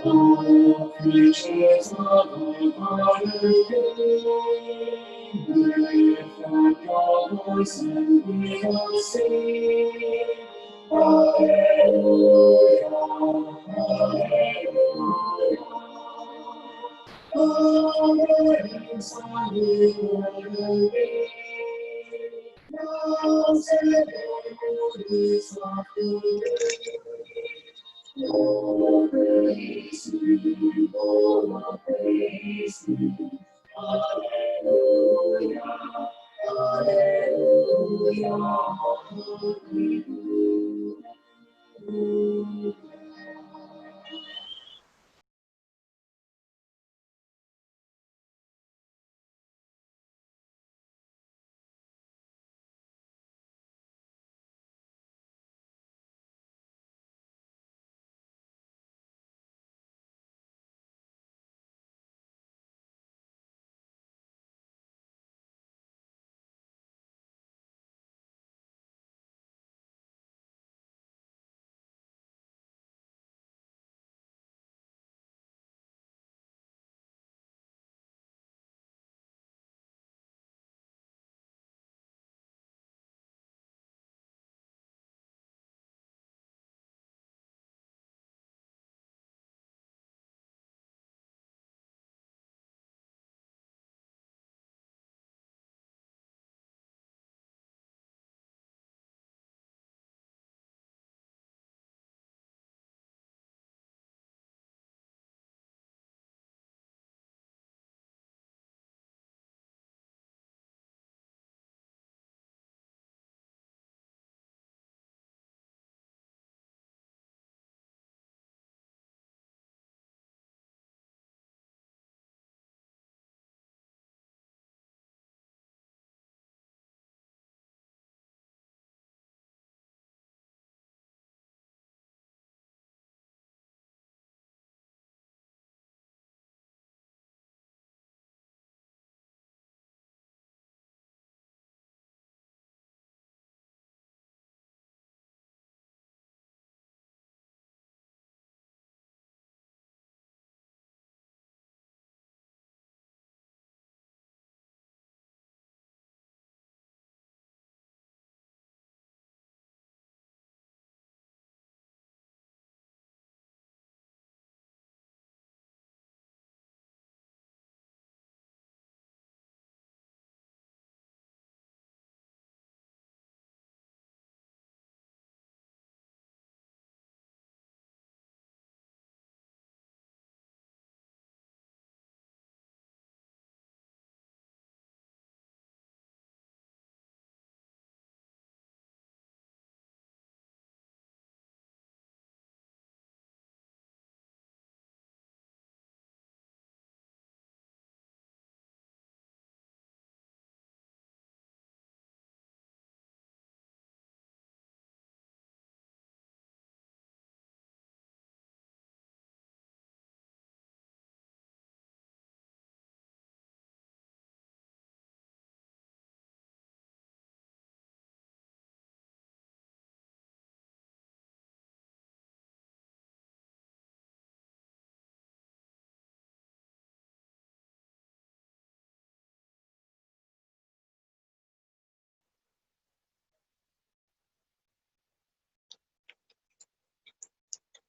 All creatures of the Father's name, lift up your voice and we will sing. Hallelujah, hallelujah. Hallelujah, hallelujah. Now oh, praise me, oh, praise me. Hallelujah, hallelujah, hallelujah.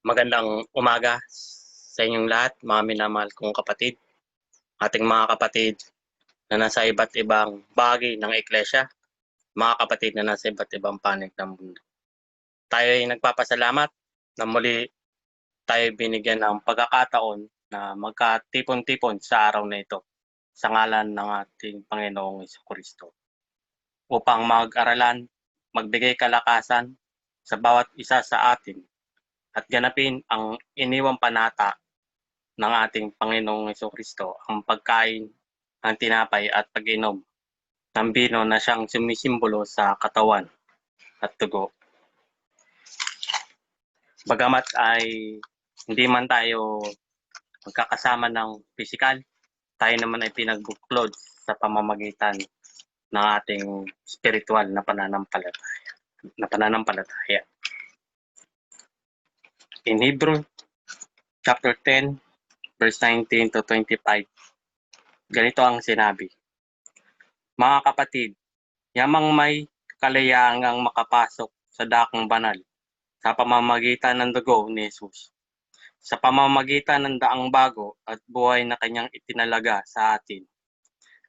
Magandang umaga sa inyong lahat, mga minamahal kong kapatid, ating mga kapatid na nasa iba't ibang bahagi ng Iglesia, mga kapatid na nasa iba't ibang panig ng mundo. Tayo ay nagpapasalamat na muli tayo binigyan ng pagkakataon na magkatipon-tipon sa araw na ito sa ngalan ng ating Panginoong Jesucristo upang mag-aralan, magbigay kalakasan sa bawat isa sa atin at ganapin ang iniwang panata ng ating Panginoong Jesucristo, ang pagkain ng tinapay at pag-inom ng bino na siyang sumisimbolo sa katawan at dugo. Bagamat ay hindi man tayo magkakasama ng pisikal, tayo naman ay pinagbuklod sa pamamagitan ng ating spiritual na pananampalataya. In Hebrew chapter 10, verse 19 to 25, ganito ang sinabi. Mga kapatid, yamang may kalayaang makapasok sa dakong banal sa pamamagitan ng dugo ni Jesus, sa pamamagitan ng daang bago at buhay na kanyang itinalaga sa atin,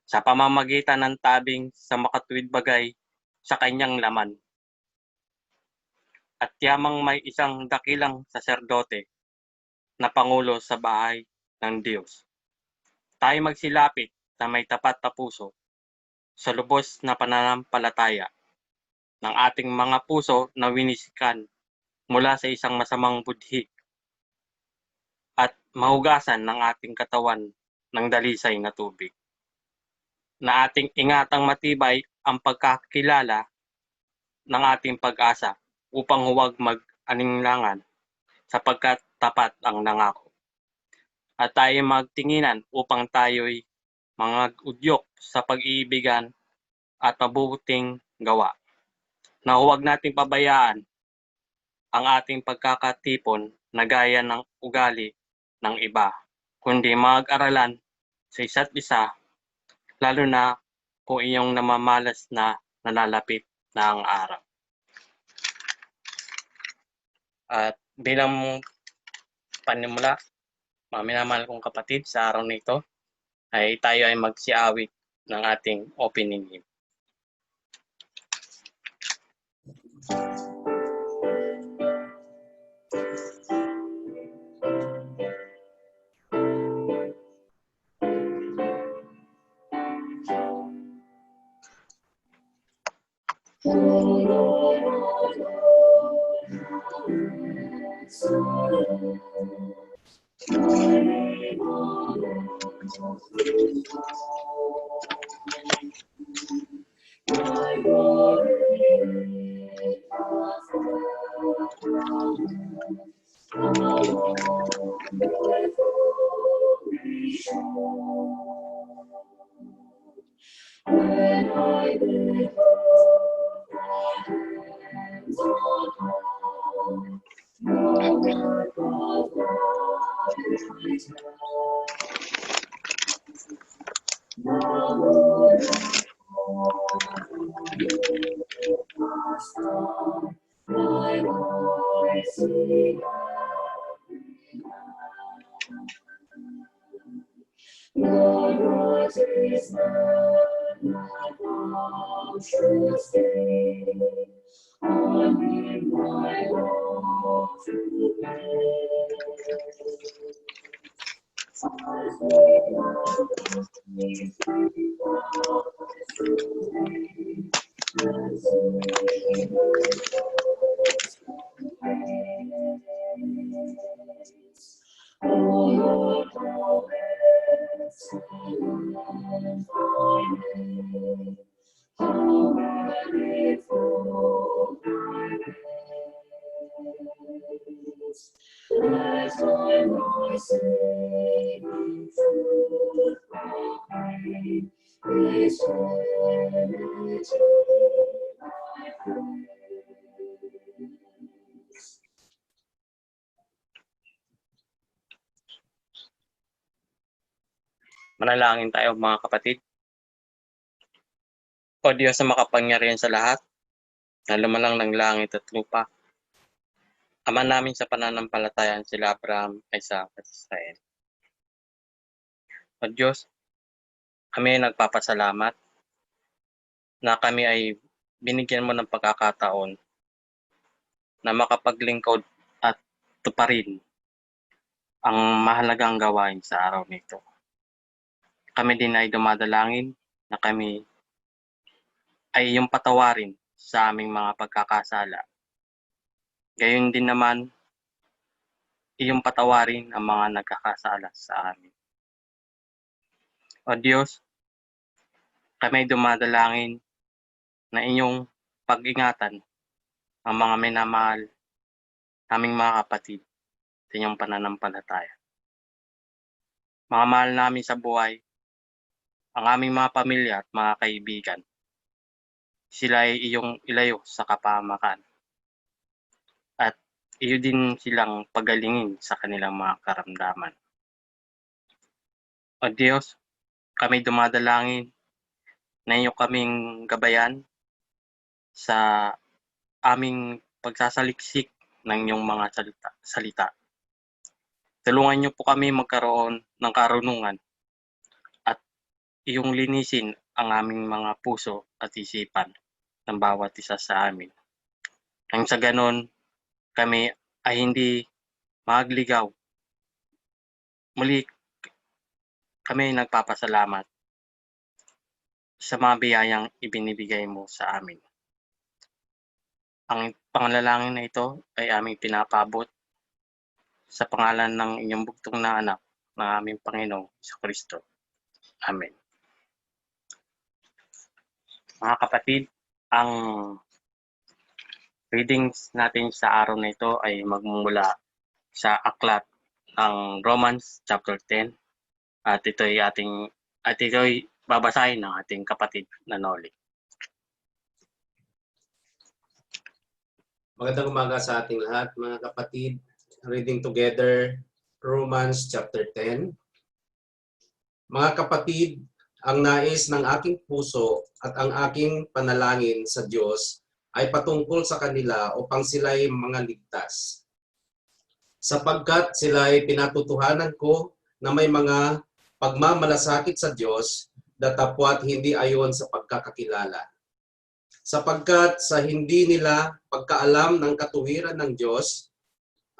sa pamamagitan ng tabing sa makatuwid bagay sa kanyang laman. At yamang may isang dakilang saserdote na pangulo sa bahay ng Diyos. Tayo magsilapit na may tapat na puso sa lubos na pananampalataya ng ating mga puso na winisikan mula sa isang masamang budhi at mahugasan ng ating katawan ng dalisay na tubig. Na ating ingatang matibay ang pagkakilala ng ating pag-asa upang huwag mag-alinlangan sapagkat tapat ang nangako. At tayo magtinginan upang tayo'y mga udyok sa pag-iibigan at mabuting gawa. Na huwag nating pabayaan ang ating pagkakatipon na gaya ng ugali ng iba, kundi mag-aralan sa isa't isa, lalo na kung iyong namamalas na nalalapit na ang araw. At bilang panimula, mga minamahal kong kapatid, sa araw na ito ay tayo ay magsiawit ng ating opening hymn. When I behold thy hands on high, the work of God is my the Lord my voice sing Lord, what is man that thou shouldst stay? On him my hope to place. I say, Lord, please be thou today, and sing praise. O Lord, how excellent thy name, how manifold thy ways. Let thy voice saving truth proclaim, eternity thy praise. Manalangin tayo mga kapatid. O Diyos na makapangyarihan sa lahat, na lumalang ng langit at lupa, Ama namin sa pananampalatayaan sila Abraham, Isaac at Israel. O Diyos, kami ay nagpapasalamat na kami ay binigyan mo ng pagkakataon na makapaglingkod at tuparin ang mahalagang gawain sa araw nito. Kami din ay dumadalangin na kami ay iyong patawarin sa aming mga pagkakasala. Gayon din naman, iyong patawarin ang mga nagkakasala sa amin. O Diyos, kami ay dumadalangin na inyong pag-ingatan ang mga minamahal naming mga kapatid sa inyong pananampalataya. Mga mahal namin sa buhay, ang aming mga pamilya at mga kaibigan, sila ay iyong ilayo sa kapahamakan at iyo din silang pagalingin sa kanilang mga karamdaman. O Diyos, kami dumadalangin na iyo kaming gabayan sa aming pagsasaliksik ng iyong mga salita. Tulungan niyo po kami magkaroon ng karunungan at iyong linisin ang aming mga puso at isipan ng bawat isa sa amin. Nang sa ganon, kami ay hindi magligaw. Muli, kami nagpapasalamat sa mga biyayang ibinibigay mo sa amin. Ang pangalalangin na ito ay aming pinapabot sa pangalan ng inyong bugtong na anak ng aming Panginoong Jesucristo. Amen. Mga kapatid, ang readings natin sa araw na ito ay magmumula sa aklat ng Romans chapter 10 at ito'y babasahin ng ating kapatid na Noli. Magandang umaga sa ating lahat, mga kapatid. Reading together Romans chapter 10. Mga kapatid, ang nais ng aking puso at ang aking panalangin sa Diyos ay patungkol sa kanila upang sila'y mga ligtas. Sapagkat sila'y pinatutuhanan ko na may mga pagmamalasakit sa Diyos, datapwat hindi ayon sa pagkakakilala. Sapagkat sa hindi nila pagkaalam ng katuwiran ng Diyos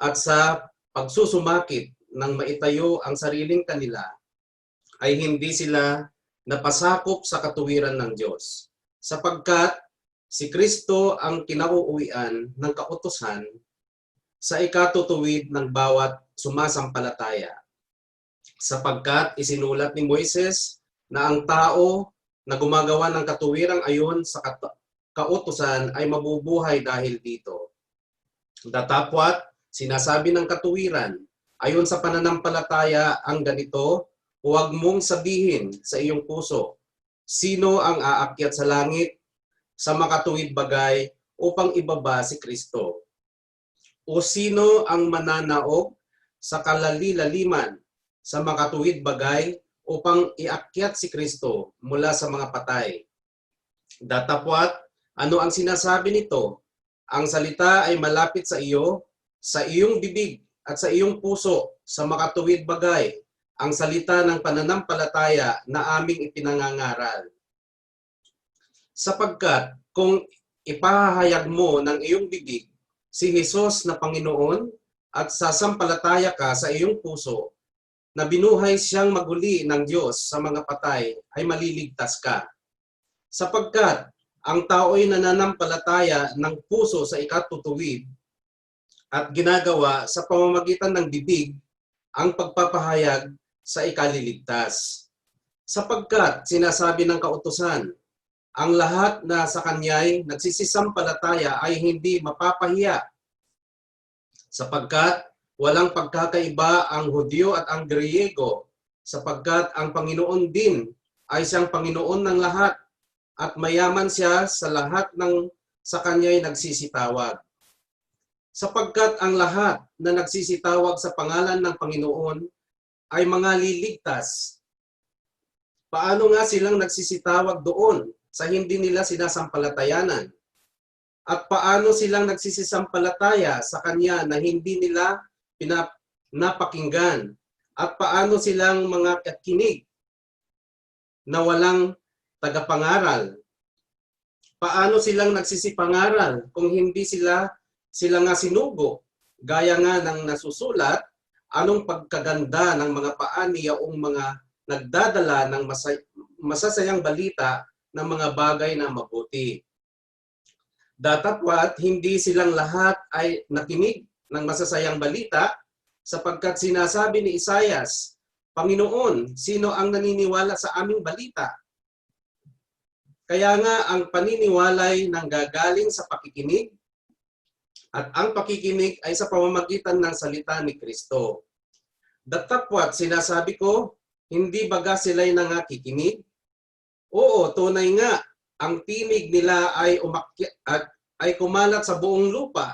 at sa pagsusumakit ng maitayo ang sariling kanila, ay hindi sila napasakop sa katuwiran ng Diyos. Sapagkat si Kristo ang kinauuwian ng kautusan sa ikatutuwid ng bawat sumasampalataya. Sapagkat isinulat ni Moises na ang tao na gumagawa ng katuwirang ayon sa kautusan ay mabubuhay dahil dito. Datapwat, sinasabi ng katuwiran, ayon sa pananampalataya ang ganito, huwag mong sabihin sa iyong puso, sino ang aakyat sa langit sa makatuwid bagay upang ibaba si Kristo? O sino ang mananaog sa kalalilaliman sa makatuwid bagay upang iakyat si Kristo mula sa mga patay? Datapwat, ano ang sinasabi nito? Ang salita ay malapit sa iyo, sa iyong bibig at sa iyong puso sa makatuwid bagay, ang salita ng pananampalataya na aming ipinangangaral. Sapagkat kung ipahahayag mo ng iyong bibig si Jesus na Panginoon at sasampalataya ka sa iyong puso na binuhay siyang maguli ng Diyos sa mga patay, ay maliligtas ka. Sapagkat ang tao'y nananampalataya ng puso sa ikatutuwid at ginagawa sa pamamagitan ng bibig ang pagpapahayag sa ikaliligtas. Sapagkat sinasabi ng kautusan, ang lahat na sa kanya'y nagsisisampalataya ay hindi mapapahiya. Sapagkat walang pagkakaiba ang Hudyo at ang Griego, sapagkat ang Panginoon din ay siyang Panginoon ng lahat at mayaman siya sa lahat ng sa kanya'y nagsisitawag. Sapagkat ang lahat na nagsisitawag sa pangalan ng Panginoon ay mga liligtas. Paano nga silang nagsisitawag doon sa hindi nila sinasampalatayanan? At paano silang nagsisisampalataya sa Kanya na hindi nila napakinggan? At paano silang mga kakinig na walang tagapangaral? Paano silang nagsisipangaral kung hindi sila nga sinugo? Gaya nga ng nasusulat, anong pagkaganda ng mga paa niyaong mga nagdadala ng masasayang balita ng mga bagay na mabuti. Datapwat hindi silang lahat ay nakinig ng masasayang balita, sapagkat sinasabi ni Isaias, Panginoon, sino ang naniniwala sa aming balita? Kaya nga ang paniniwalay nanggagaling sa pakikinig At ang pakikinig ay sa pamamagitan ng salita ni Kristo. Datapwat sinasabi ko, hindi baga sila'y nangakikinig? Oo, tunay nga, ang tinig nila ay umakyat at ay kumalat sa buong lupa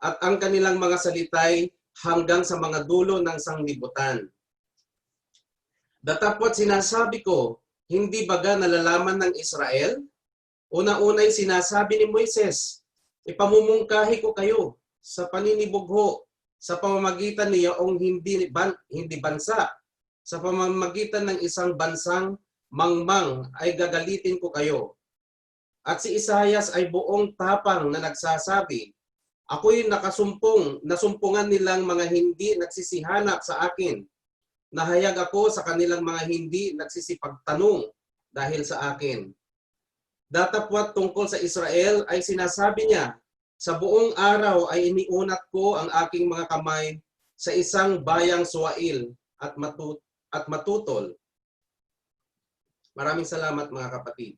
at ang kanilang mga salitay hanggang sa mga dulo ng sanglibutan. Datapwat sinasabi ko, hindi baga nalalaman ng Israel? Una-unay sinasabi ni Moises, ipamumungkahi ko kayo sa paninibugho sa pamamagitan niyaong hindi bansa, sa pamamagitan ng isang bansang mangmang ay gagalitin ko kayo. At si Isaias ay buong tapang na nagsasabi, ako'y nasumpungan nilang mga hindi nagsisihanap sa akin. Nahayag ako sa kanilang mga hindi nagsisipagtanong dahil sa akin. Datapwat tungkol sa Israel ay sinasabi niya, sa buong araw ay iniunat ko ang aking mga kamay sa isang bayang suwail at matutol. Maraming salamat mga kapatid.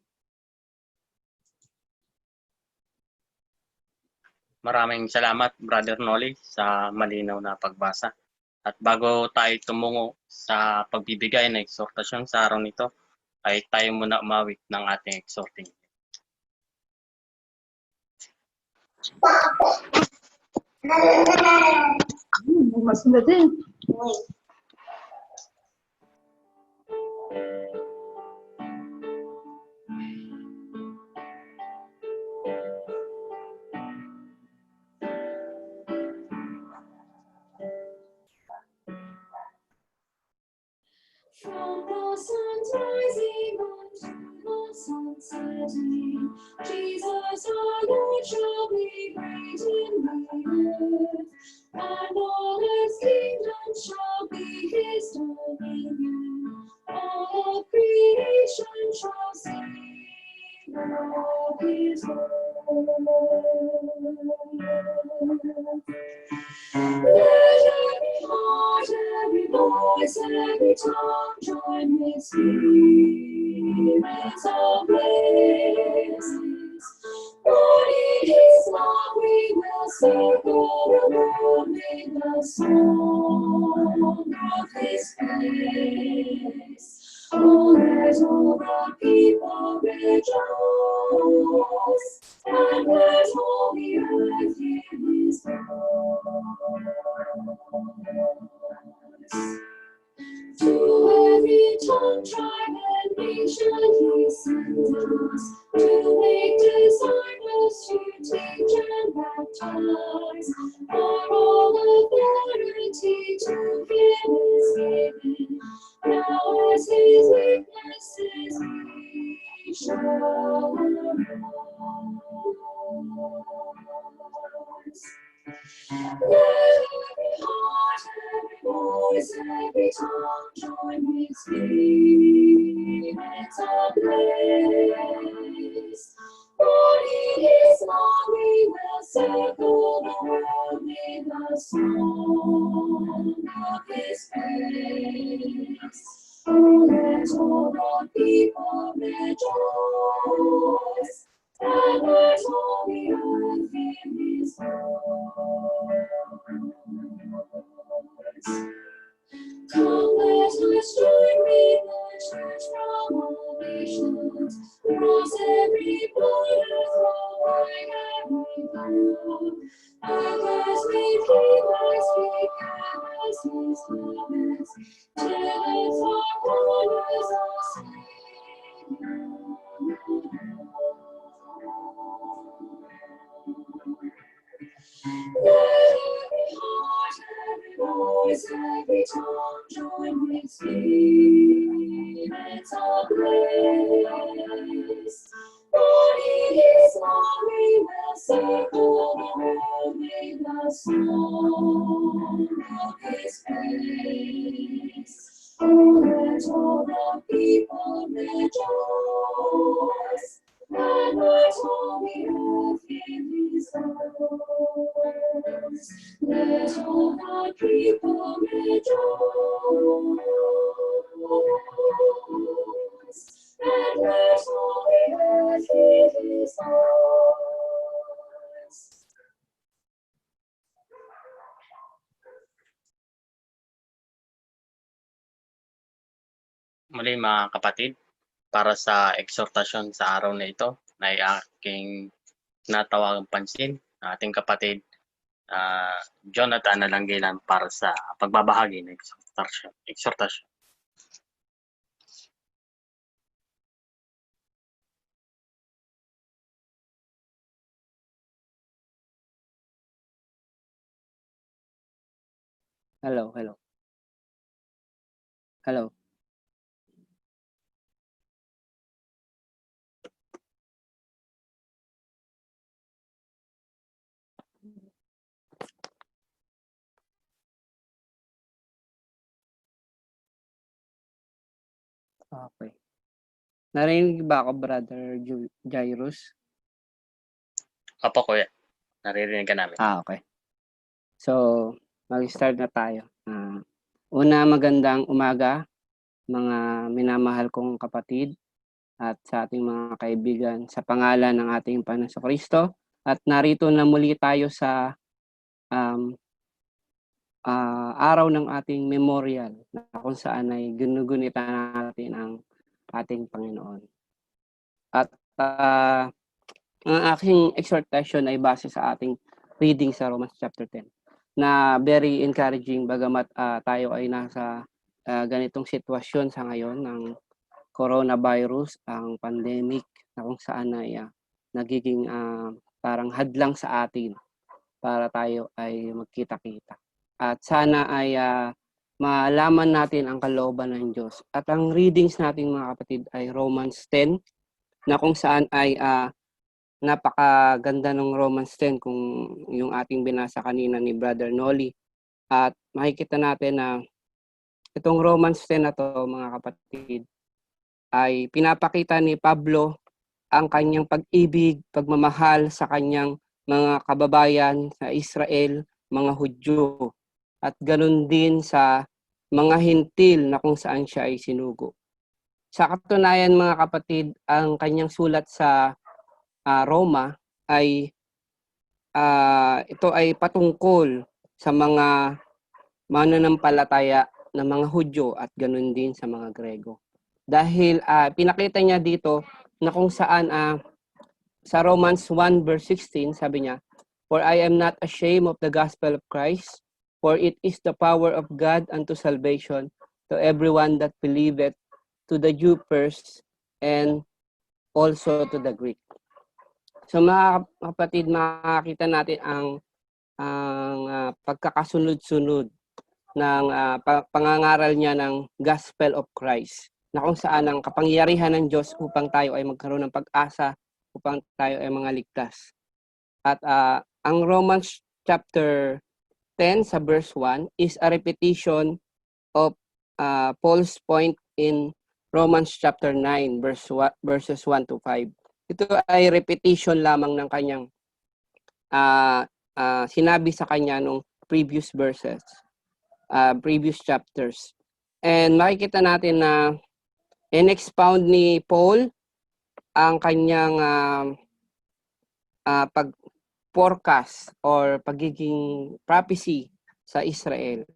Maraming salamat, Brother Noli, sa malinaw na pagbasa. At bago tayo tumungo sa pagbibigay ng eksortasyon sa araw nito, ay tayo muna umawit ng ating exhorting. Mas din. From the sun's rising unto the sun's setting, Jesus our Lord shall be great in the earth, and all His kingdom shall be His dominion. All of creation shall sing of His word. Let every heart, every voice, every tongue join with spirits of praises. For in His love we will circle the world with the song of His praise. Oh, let all the people rejoice, and let all the earth hear His voice. To every tongue, tribe, and nation He sends us, to make disciples, to teach and baptize, for all authority to Him is given. Now as His witnesses we shall arise. Let every heart, every voice, every tongue join with spirits of praise. For in His love we will circle the world with the song of His praise. Oh, let all the people rejoice, and let all the earth hear His voice. Come, let us join with the church from all nations, cross every border, through wide every gulf. Others may keep us, speak as His promise, till the far corners of Savior. Let every heart, every voice, every tongue join with spirits of praise. For in His love we will circle the world with the song of His praise. Oh, let all the people rejoice, and let all the earth hear His voice. Let all the people rejoice, and let all the earth hear His voice. Muli mga kapatid, para sa eksortasyon sa araw na ito na aking natawagang pansin, ating kapatid Jonathan Nalanggilan para sa pagbabahagi ng eksortasyon. Hello, hello. Hello. Okay. Narinig ba ako, Brother Jairus? Opo, kuya. Naririnig ka namin. Okay. So, mag-start na tayo. Una, magandang umaga, mga minamahal kong kapatid at sa ating mga kaibigan sa pangalan ng ating Panginoon Kristo. At narito na muli tayo sa araw ng ating memorial na kung saan ay ginugunita natin ang ating Panginoon. At ang aking exhortation ay base sa ating reading sa Romans chapter 10 na very encouraging bagamat tayo ay nasa ganitong sitwasyon sa ngayon ng coronavirus, ang pandemic na kung saan ay nagiging parang hadlang sa atin para tayo ay magkita-kita. At sana ay malaman natin ang kalooban ng Diyos. At ang readings natin mga kapatid ay Romans 10 na kung saan ay napakaganda ng Romans 10 kung yung ating binasa kanina ni Brother Noli. At makikita natin na itong Romans 10 na to mga kapatid ay pinapakita ni Pablo ang kanyang pag-ibig, pagmamahal sa kanyang mga kababayan sa Israel, mga Hudyo. At ganun din sa mga hintil na kung saan siya ay sinugo. Sa katunayan mga kapatid, ang kanyang sulat sa Roma ay ito ay patungkol sa mga mananampalataya na mga Hudyo at ganun din sa mga Grego. Dahil pinakita niya dito na kung saan sa Romans 1 verse 16 sabi niya, "For I am not ashamed of the gospel of Christ, for it is the power of God unto salvation to everyone that believeth, to the Jew first and also to the Greek." So mga kapatid, makikita natin ang pagkakasunod-sunod ng pangangaral niya ng Gospel of Christ, na kung saan ang kapangyarihan ng Diyos upang tayo ay magkaroon ng pag-asa, upang tayo ay mga ligtas. At ang Romans chapter 10 sa verse 1 is a repetition of Paul's point in Romans chapter 9 verses 1 to 5. Ito ay repetition lamang ng kanyang sinabi sa kanya nung previous verses, previous chapters. And makikita natin na in-expound ni Paul ang kanyang pag-forecast or pagiging prophecy sa Israel.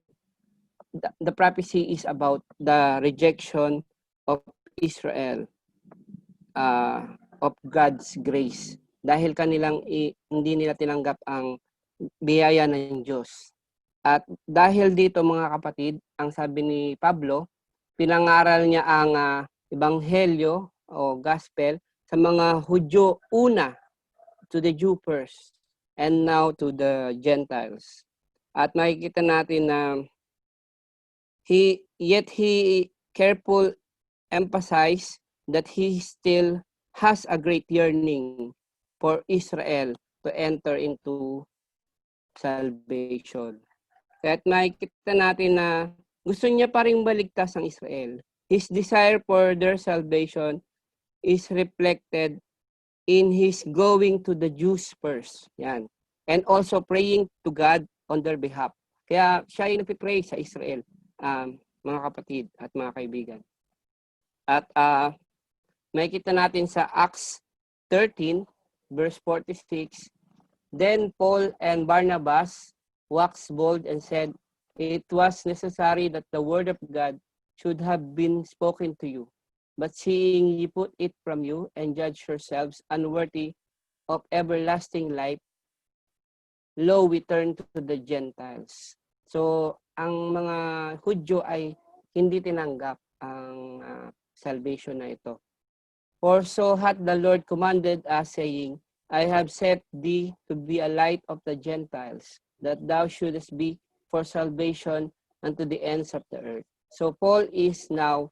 The prophecy is about the rejection of Israel of God's grace. Dahil hindi nila tinanggap ang biyaya ng Diyos. At dahil dito mga kapatid, ang sabi ni Pablo, pinangaral niya ang ebanghelyo o gospel sa mga Hudyo una, to the Jew first, and now to the Gentiles. At makikita natin na he careful emphasize that he still has a great yearning for Israel to enter into salvation. Kaya't makikita natin na gusto niya pa rin baligtas ang Israel. His desire for their salvation is reflected in his going to the Jews first. Yan. And also praying to God on their behalf. Kaya siya ay nagpipray sa Israel, mga kapatid at mga kaibigan. At makikita natin sa Acts 13, verse 46, "Then Paul and Barnabas waxed bold and said, It was necessary that the word of God should have been spoken to you. But seeing ye put it from you, and judge yourselves unworthy of everlasting life, lo, we turn to the Gentiles. So, ang mga Hudyo ay hindi tinanggap ang salvation na ito. For so hath the Lord commanded us, saying, I have set thee to be a light of the Gentiles, that thou shouldest be for salvation unto the ends of the earth. So Paul is now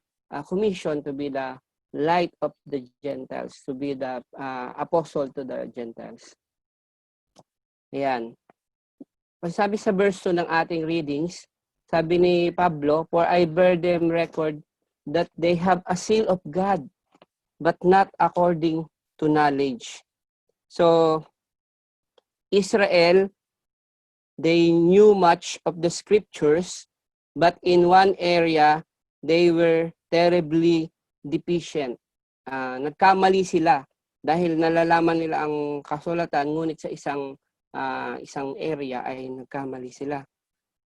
commissioned to be the light of the Gentiles, to be the apostle to the Gentiles. Ayan. Sabi sa verse 2 ng ating readings, sabi ni Pablo, for I bear them record that they have a seal of God, but not according to knowledge. So, Israel, they knew much of the scriptures, but in one area, they were terribly deficient. Nagkamali sila dahil nalalaman nila ang kasulatan, ngunit sa isang area ay nagkamali sila.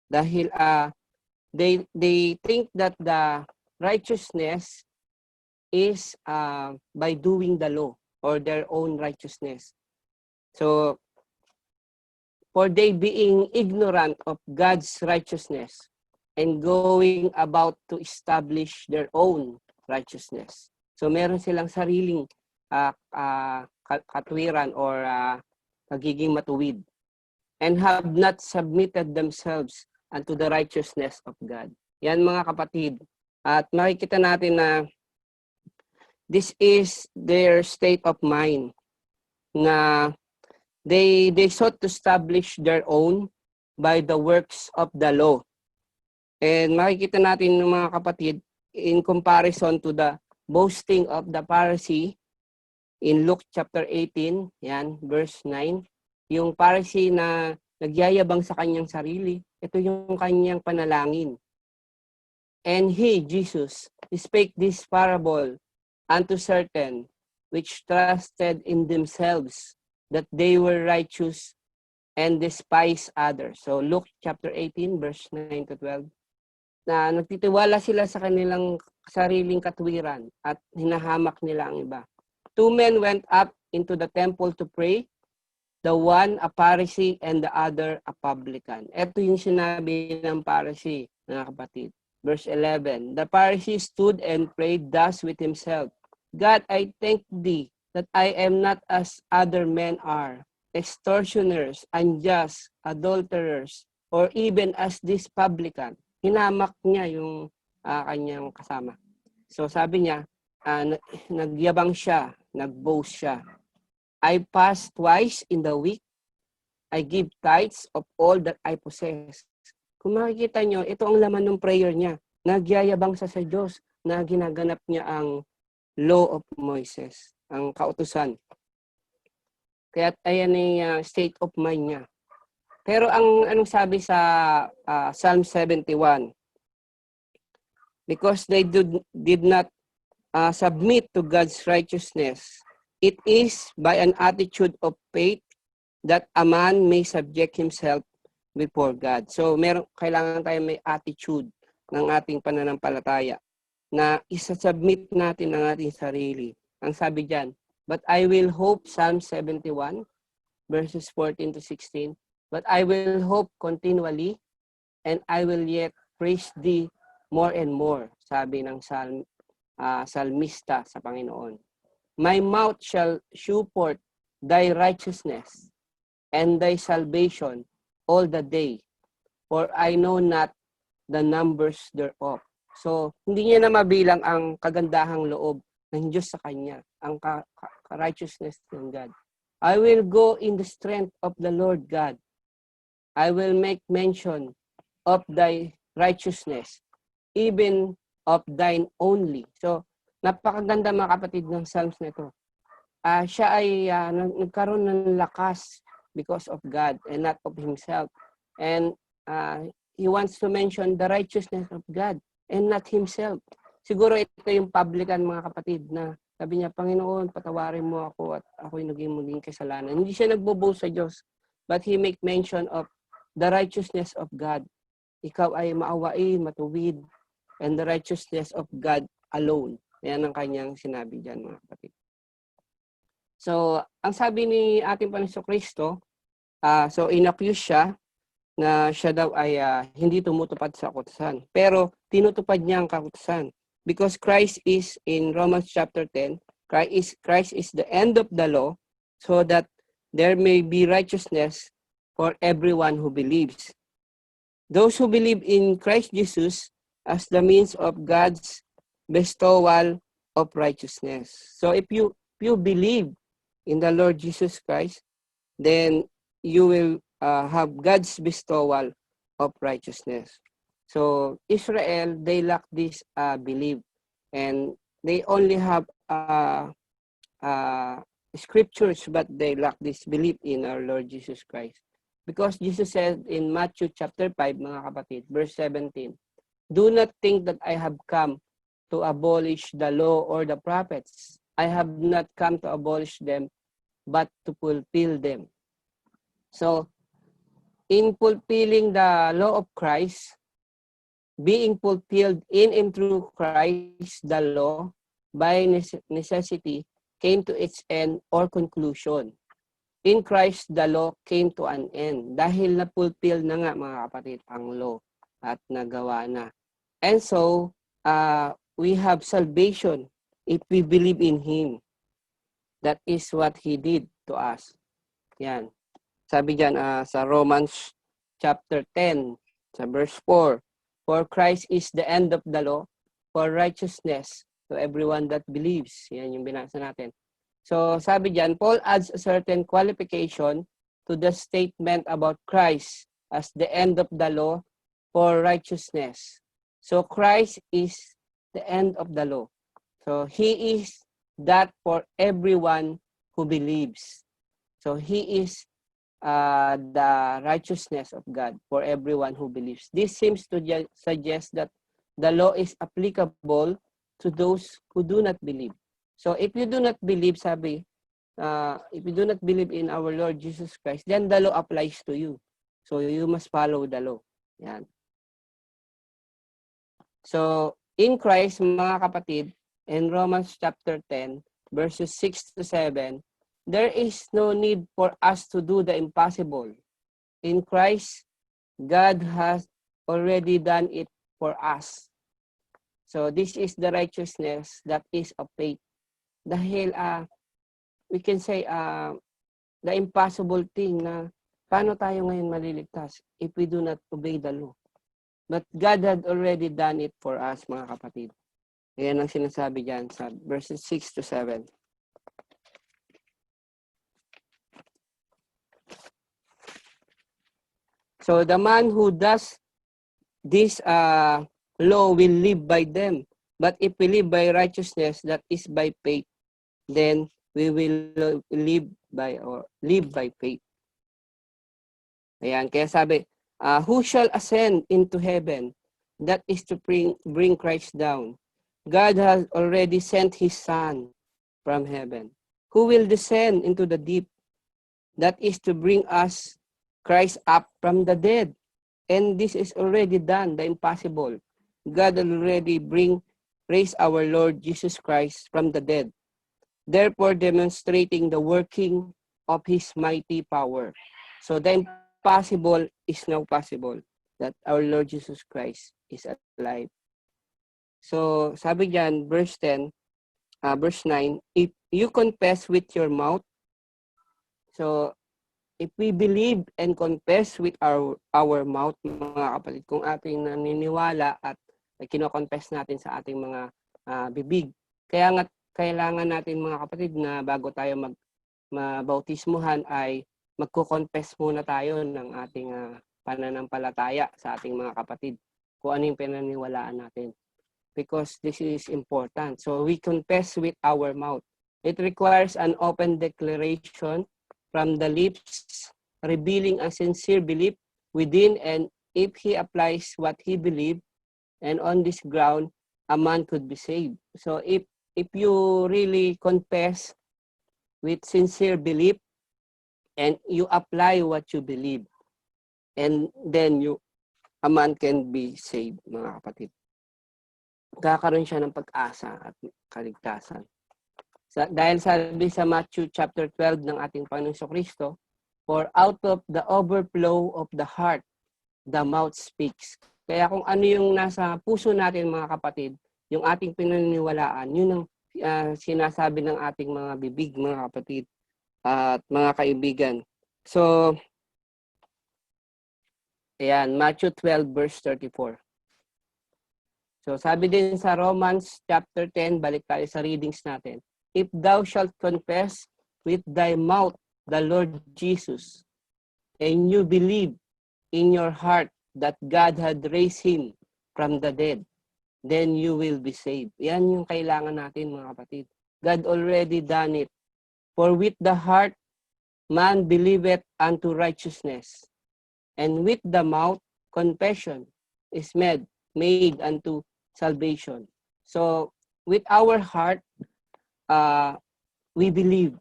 Dahil they think that the righteousness is by doing the law or their own righteousness. So, for they being ignorant of God's righteousness and going about to establish their own righteousness. So, meron silang sariling katwiran or pagiging matuwid, and have not submitted themselves unto the righteousness of God. Yan mga kapatid. At makikita natin na this is their state of mind, na they sought to establish their own by the works of the law. And makikita natin mga kapatid in comparison to the boasting of the Pharisee in Luke chapter 18, yan, verse 9. Yung Pharisee na nagyayabang sa kanyang sarili, ito yung kanyang panalangin. And he, Jesus, spake this parable unto certain which trusted in themselves that they were righteous and despised others. So Luke chapter 18 verse 9 to 12. Na nagtitiwala sila sa kanilang sariling katwiran at hinahamak nila ang iba. 2 men went up into the temple to pray, the one a Pharisee and the other a publican. Ito yung sinabi ng Pharisee, mga kapatid. Verse 11, the Pharisee stood and prayed thus with himself, God, I thank thee that I am not as other men are, extortioners, unjust, adulterers, or even as this publican. Hinamak niya yung kanyang kasama. So sabi niya, nagyabang siya, nag-boast siya. I fast twice in the week. I give tithes of all that I possess. Kung makikita nyo, ito ang laman ng prayer niya. Nagyayabang sa Diyos na ginaganap niya ang law of Moses, ang kautusan. Kaya ayan ang state of mind niya. Pero anong sabi sa Psalm 71? Because they did not submit to God's righteousness, it is by an attitude of faith that a man may subject himself before God. So kailangan tayo may attitude ng ating pananampalataya na isa-submit natin ang ating sarili. Ang sabi diyan, but I will hope, Psalm 71 verses 14 to 16, but I will hope continually and I will yet praise thee more and more, sabi ng salmista sa Panginoon. My mouth shall shew forth thy righteousness and thy salvation all the day, for I know not the numbers thereof. So, hindi niya na mabilang ang kagandahang loob ng Diyos sa kanya, ang righteousness ng God. I will go in the strength of the Lord God. I will make mention of thy righteousness, even of thine only. So, napakaganda mga kapatid ng Psalms na ito. Siya ay nagkaroon ng lakas because of God and not of himself. And he wants to mention the righteousness of God and not himself. Siguro ito yung publican mga kapatid na sabi niya, Panginoon, patawarin mo ako at ako'y naging kasalanan. Hindi siya nagboboast sa Diyos, but he make mention of the righteousness of God. Ikaw ay maawain, matuwid, and the righteousness of God alone. Yan ang kanyang sinabi dyan, mga kapatid. So, ang sabi ni ating Panginoon Kristo, so inaccuse siya na siya daw ay hindi tumutupad sa kautusan. Pero tinutupad niya ang kautusan. Because Christ is, in Romans chapter 10, Christ is the end of the law so that there may be righteousness for everyone who believes. Those who believe in Christ Jesus as the means of God's bestowal of righteousness. So if you believe in the Lord Jesus Christ, then you will have God's bestowal of righteousness. So Israel, they lack this belief, and they only have scriptures, but they lack this belief in our Lord Jesus Christ. Because Jesus said in Matthew chapter 5, mga kapatid, verse 17, "Do not think that I have come to abolish the law or the prophets. I have not come to abolish them, but to fulfill them." So, in fulfilling the law of Christ, being fulfilled in and through Christ, the law, by necessity, came to its end or conclusion. In Christ, the law came to an end. Dahil na-fulfill na nga, mga kapatid, ang law at nagawa na. And so, we have salvation if we believe in Him. That is what He did to us. Yan. Sabi dyan sa Romans chapter 10, sa verse 4, "For Christ is the end of the law, for righteousness to everyone that believes." Yan yung binasa natin. So sabi dyan, Paul adds a certain qualification to the statement about Christ as the end of the law for righteousness. So Christ is the end of the law. So He is that for everyone who believes. So He is the righteousness of God for everyone who believes. This seems to suggest that the law is applicable to those who do not believe. So if you do not believe, sabi, if you do not believe in our Lord Jesus Christ, then the law applies to you. So you must follow the law. Yan. So in Christ, mga kapatid, in Romans chapter 10, verses 6 to 7, there is no need for us to do the impossible. In Christ, God has already done it for us. So this is the righteousness that is of faith. Dahil we can say the impossible thing na paano tayo ngayon maliligtas if we do not obey the law. But God had already done it for us, mga kapatid. Ayan ang sinasabi dyan sa verses 6 to 7. So the man who does this law will live by them. But if we live by righteousness, that is by faith, then we will live by faith. Ayan, kaya sabi, who shall ascend into heaven? That is to bring Christ down. God has already sent His Son from heaven. Who will descend into the deep? That is to bring us Christ up from the dead. And this is already done, the impossible. God already raised our Lord Jesus Christ from the dead, therefore demonstrating the working of His mighty power. So the impossible is now possible, that our Lord Jesus Christ is alive. So sabi diyan, verse 10, verse 9, if you confess with your mouth, so if we believe and confess with our mouth, mga kapatid, kung ating naniniwala at kino-confess natin sa ating mga bibig. Kaya nga kailangan natin, mga kapatid, na bago tayo mabautismuhan ay magko-confess muna tayo ng ating pananampalataya sa ating mga kapatid. Kung ano yung pinaniniwalaan natin. Because this is important. So we confess with our mouth. It requires an open declaration from the lips, revealing a sincere belief within, and if he applies what he believed, and on this ground, a man could be saved. So if you really confess with sincere belief, and you apply what you believe, and then a man can be saved, mga kapatid. kakaroon siya ng pag-asa at kaligtasan. Dahil sabi sa Matthew chapter 12 ng ating Panginoong Kristo, for out of the overflow of the heart, the mouth speaks. Kaya kung ano yung nasa puso natin mga kapatid, yung ating pinaniniwalaan, yun ang sinasabi ng ating mga bibig, mga kapatid at mga kaibigan. So, ayan, Matthew 12 verse 34. So, sabi din sa Romans chapter 10, balik tayo sa readings natin. If thou shalt confess with thy mouth the Lord Jesus, and you believe in your heart that God had raised him from the dead, then you will be saved. Yan yung kailangan natin mga kapatid. God already done it. For with the heart, man believeth unto righteousness, and with the mouth, confession is made unto salvation. So, with our heart, we believe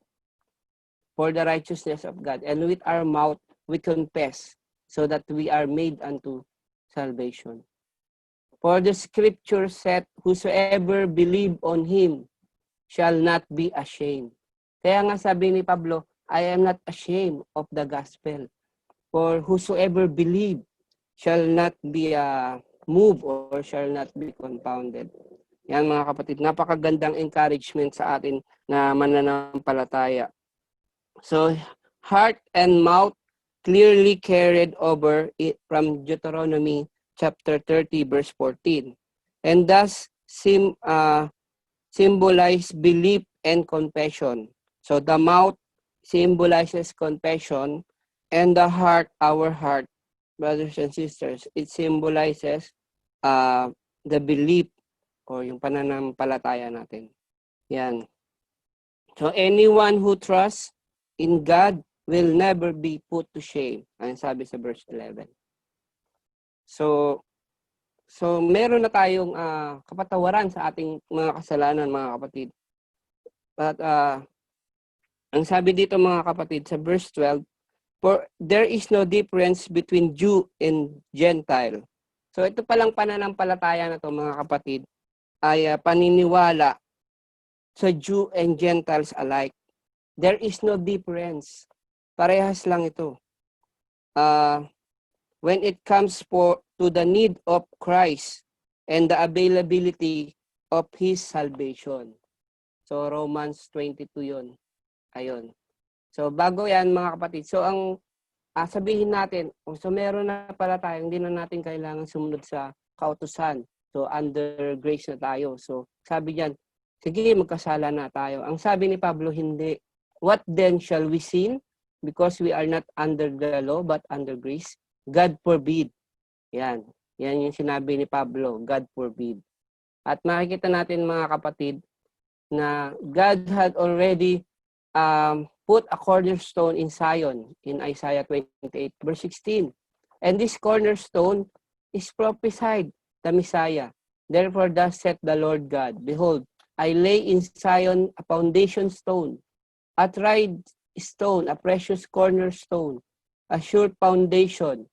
for the righteousness of God, and with our mouth, we confess so that we are made unto salvation. For the scripture said, whosoever believe on him shall not be ashamed. Kaya nga sabi ni Pablo, I am not ashamed of the gospel. For whosoever believe shall not be moved or shall not be confounded. Yan mga kapatid, napakagandang encouragement sa atin na mananampalataya. So, heart and mouth clearly carried over it from Deuteronomy chapter 30 verse 14. And thus symbolize belief and confession. So the mouth symbolizes confession, and the heart, our heart, brothers and sisters, it symbolizes the belief or yung pananampalataya natin. Yan. So anyone who trusts in God will never be put to shame. Ang sabi sa verse 11. So meron na tayong kapatawaran sa ating mga kasalanan, mga kapatid. But ang sabi dito mga kapatid sa verse 12, for there is no difference between Jew and Gentile. So ito palang pananampalataya na to mga kapatid ay paniniwala sa Jew and Gentiles alike. There is no difference. Parehas lang ito. When it comes to the need of Christ and the availability of His salvation. So, Romans 22 yun. Ayun. So, bago yan mga kapatid. So, ang sabihin natin, so meron na pala tayo, hindi na natin kailangan sumunod sa kautusan. So, under grace na tayo. So, sabi diyan, sige, magkasala na tayo. Ang sabi ni Pablo, hindi. What then shall we sin? Because we are not under the law, but under grace. God forbid. Yan. Yan yung sinabi ni Pablo. God forbid. At makikita natin mga kapatid na God had already put a cornerstone in Zion in Isaiah 28 verse 16. And this cornerstone is prophesied the Messiah. Therefore thus saith the Lord God, behold, I lay in Zion a foundation stone, a tried stone, a precious cornerstone, a sure foundation.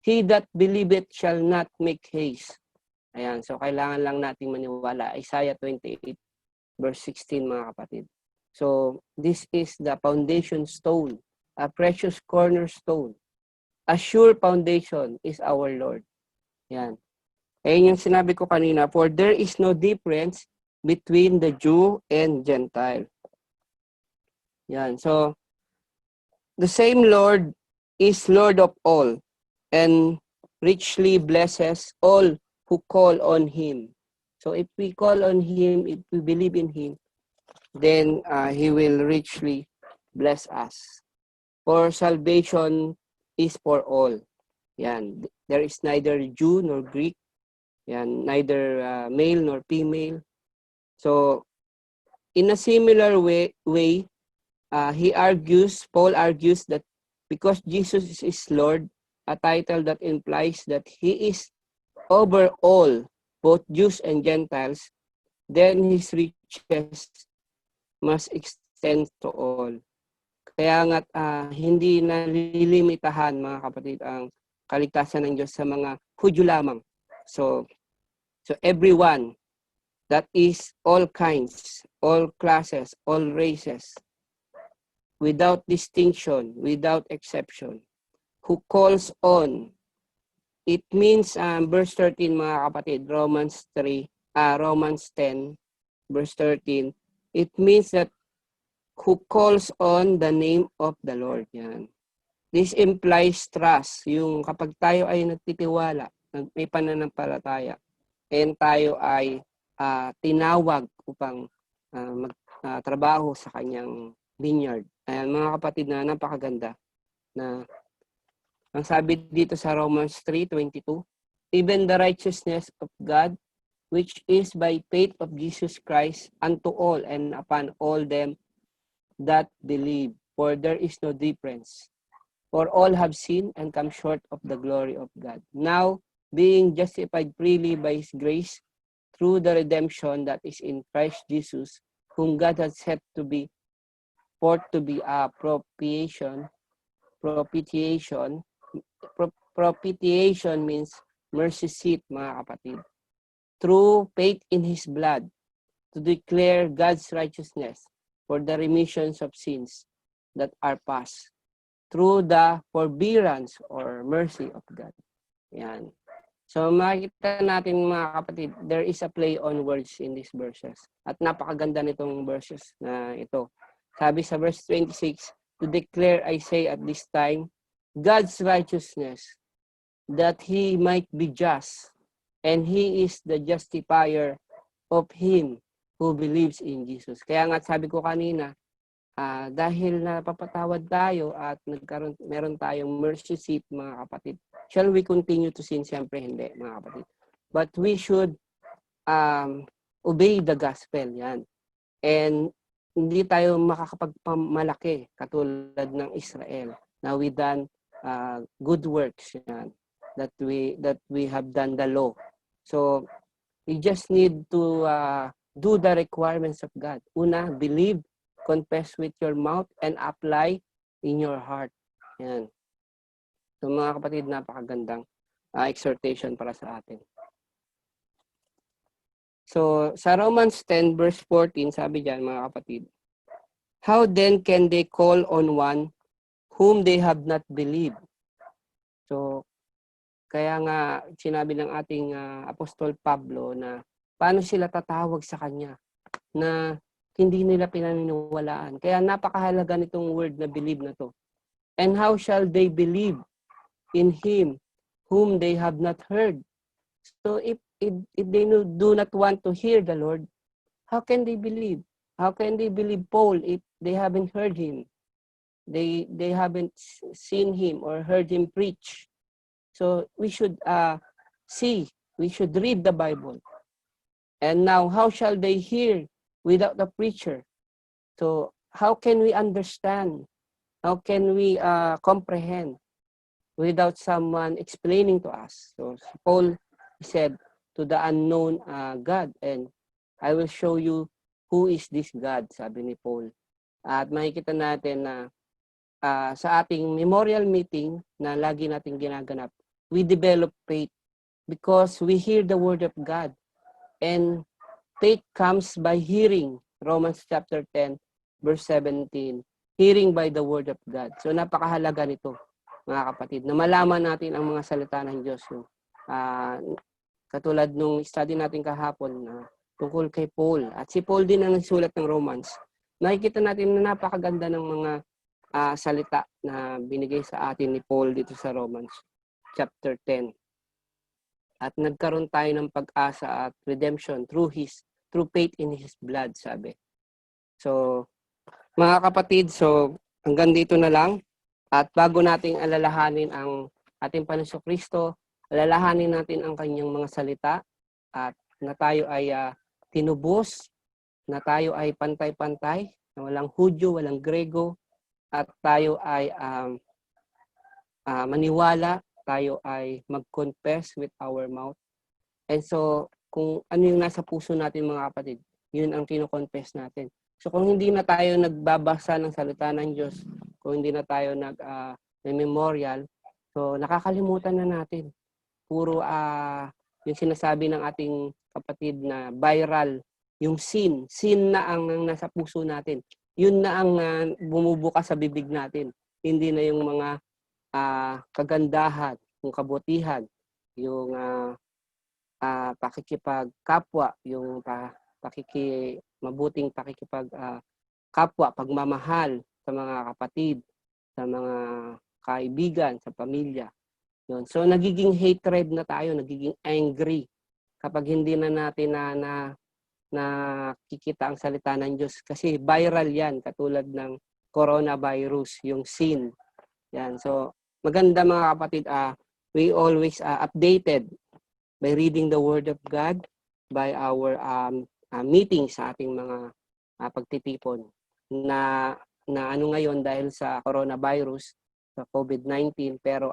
He that believeth shall not make haste. Ayan, so kailangan lang nating maniwala. Isaiah 28 verse 16 mga kapatid. So, this is the foundation stone, a precious cornerstone. A sure foundation is our Lord. Yan. Ayun yung sinabi ko kanina, for there is no difference between the Jew and Gentile. Yan. So, the same Lord is Lord of all and richly blesses all who call on Him. So, if we call on Him, if we believe in Him, then He will richly bless us. For salvation is for all. Yan. There is neither Jew nor Greek. Yan. Neither male nor female. So, in a similar way, Paul argues that because Jesus is Lord, a title that implies that He is over all, both Jews and Gentiles, then His riches must extend to all. Kaya nga hindi nalilimitahan mga kapatid ang kaligtasan ng Diyos sa mga Hudyo lamang. So everyone that is all kinds, all classes, all races, without distinction, without exception, who calls on. It means, verse 13 mga kapatid, Romans 10, verse 13, it means that who calls on the name of the Lord. Yan. This implies trust. Yung kapag tayo ay nagtitiwala, may pananampalataya, and tayo ay tinawag upang magtrabaho sa kanyang vineyard. Ayan, mga kapatid, na napakaganda na ang sabi dito sa Romans 3:22, even the righteousness of God, which is by faith of Jesus Christ unto all and upon all them that believe, for there is no difference. For all have sinned and come short of the glory of God. Now, being justified freely by His grace, through the redemption that is in Christ Jesus, whom God has set to be forth to be a propitiation means mercy seat, mga kapatid. Through faith in His blood, to declare God's righteousness for the remissions of sins that are past, through the forbearance or mercy of God. Yan. So makikita natin, mga kapatid, there is a play on words in these verses. At napakaganda nitong verses na ito. Sabi sa verse 26, to declare, I say at this time, God's righteousness, that He might be just, and He is the justifier of him who believes in Jesus. Kaya nga sabi ko kanina, dahil napapatawad tayo at meron tayong mercy seat, mga kapatid, shall we continue to sin? Siyempre hindi, mga kapatid. But we should obey the gospel, yan. And hindi tayo makakapagpamalaki katulad ng Israel na we done good works, yan, that we have done the law. So we just need to do the requirements of God. Una, believe, confess with your mouth, and apply in your heart. Yan. So mga kapatid, napakagandang exhortation para sa atin. So sa Romans 10 verse 14, sabi diyan, mga kapatid, how then can they call on one whom they have not believed? So kaya nga sinabi ng ating Apostol Pablo na paano sila tatawag sa kanya na hindi nila pinaniniwalaan. Kaya napakahalaga nitong word na believe na to. And how shall they believe in Him whom they have not heard? So if they do not want to hear the Lord, how can they believe? How can they believe Paul if they haven't heard him? They haven't seen him or heard him preach. So we should we should read the Bible. And now, how shall they hear without the preacher? So how can we understand? How can we comprehend without someone explaining to us? So Paul said to the unknown God, and I will show you who is this God, sabi ni Paul. At makikita natin na sa ating memorial meeting na lagi nating ginaganap, we develop faith because we hear the word of God. And faith comes by hearing. Romans chapter 10, verse 17. Hearing by the word of God. So napakahalaga nito, mga kapatid, na malaman natin ang mga salita ng Diyos. Katulad nung study natin kahapon na tungkol kay Paul. At si Paul din ang nagsulat ng Romans. Nakikita natin na napakaganda ng mga salita na binigay sa atin ni Paul dito sa Romans chapter 10. At nagkaroon tayo ng pag-asa at redemption through faith in His blood, sabi. So, mga kapatid, so hanggang dito na lang. At bago nating alalahanin ang ating Panginoong Kristo, alalahanin natin ang kanyang mga salita at na tayo ay tinubos, na tayo ay pantay-pantay, na walang Hudyo, walang Grego, at tayo ay maniwala, tayo ay mag-confess with our mouth. And so, kung ano yung nasa puso natin, mga kapatid, yun ang kino-confess natin. So, kung hindi na tayo nagbabasa ng salita ng Diyos, kung hindi na tayo nag-memorial, so nakakalimutan na natin. Puro yung sinasabi ng ating kapatid na viral, yung sin na ang nasa puso natin. Yun na ang bumubukas sa bibig natin. Hindi na yung mga kagandahan, yung kabutihan, yung pakikipagkapwa, yung mabuting kapwa, pagmamahal sa mga kapatid, sa mga kaibigan, sa pamilya. Yun. So nagiging hatred na tayo, nagiging angry kapag hindi na natin nakikita ang salita ng Diyos. Kasi viral yan, katulad ng coronavirus, yung sin. Yan. So maganda mga kapatid, we always updated by reading the Word of God, by our meetings sa ating mga pagtitipon na ano ngayon dahil sa coronavirus, sa COVID-19, pero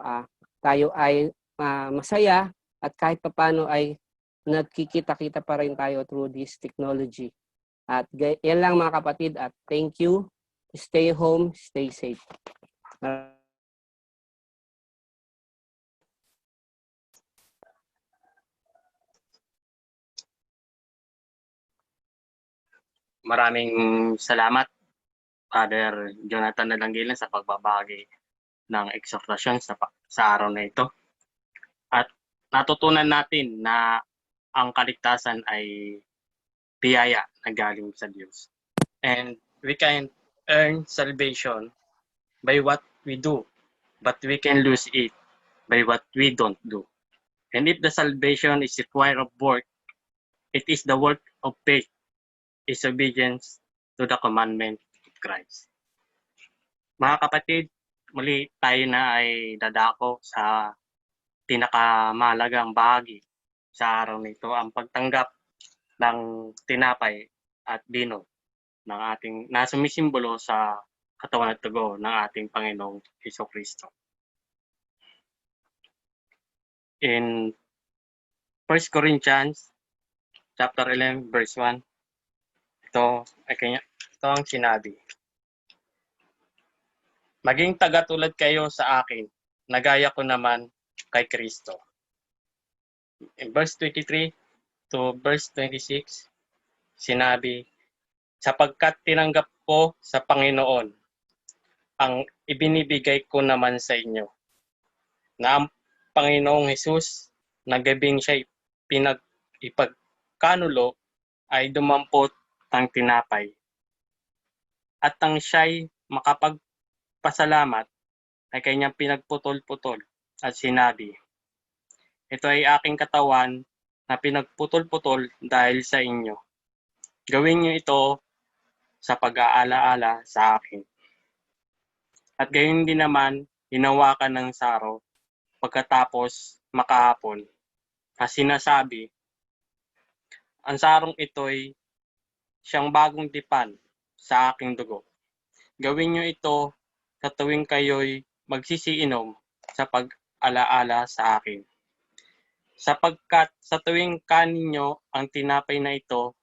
tayo ay masaya at kahit paano ay nagkikita-kita pa rin tayo through this technology. At yan lang mga kapatid, at thank you. Stay home, stay safe. Maraming salamat, Father Jonathan Nadanggilan, sa pagbabahagi ng exhortasyon sa araw na ito. At natutunan natin na ang kaligtasan ay biyaya na galing sa Diyos. And we can earn salvation by what we do, but we can lose it by what we don't do. And if the salvation is required of work, it is the work of faith, is obedience to the commandment of Christ. Mga kapatid, muli tayo na ay dadako sa pinakamahalagang bahagi sa araw nito, ang pagtanggap ng tinapay at bino ng ating na sumisimbolo sa katawan at dugo ng ating Panginoong Hesukristo. In 1 Corinthians chapter 11 verse 1, ito ang sinabi. Maging tagatulad kayo sa akin, na gaya ko naman kay Kristo. In verse 23 to verse 26, sinabi, sapagkat tinanggap ko sa Panginoon ang ibinibigay ko naman sa inyo, na ang Panginoong Hesus, na gabing siya'y ipagkanulo, ay dumampot ng tinapay. At ang siya'y makapagpasalamat, ay kanyang pinagputol-putol at sinabi, ito ay aking katawan na pinagputol-putol dahil sa inyo. Gawin niyo ito sa pag-aalaala sa akin. At gayon din naman, hinawakan ng saro pagkatapos makahapon, na sinasabi, ang sarong ito'y siyang bagong tipan sa aking dugo. Gawin niyo ito sa tuwing kayo'y magsisiinom sa pag-alaala sa akin. Sapagkat sa tuwing kanin niyo ang tinapay na ito